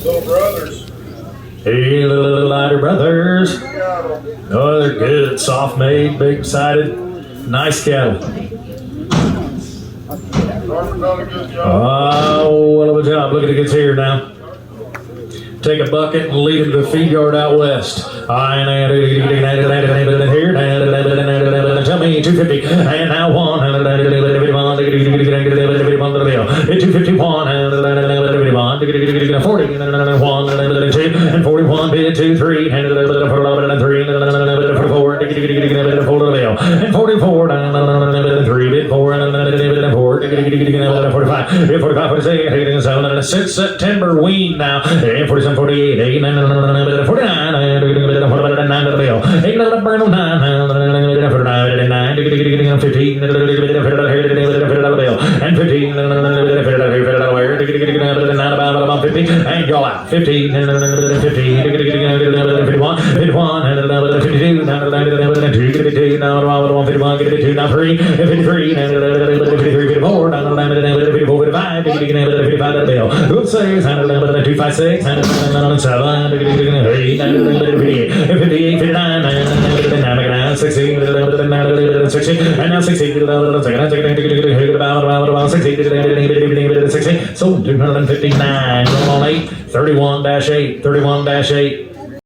Little brothers. Hey, little lighter brothers. You got 'em. Oh, they're good. Soft made, big sided, nice cattle. Carter done a good job. Oh, what of a job. Look at the kids here now. Take a bucket and lead them to the feed yard out west. Here, tell me 250, and now 251, 40, and 41, bid 2, 3, and 44, and 44, 3, bid 4, and 45, 45, 46, 6 September wean now, and 47, 48, 8, 9, 49, 15, and 15, and y'all out. 15, 51, 51, 52, 52, now 3, 53, 54, 55, 55, oops, 256, 7, 58, 59, 16, and now 16, 16, so 259, 8, 31-8, 31-8.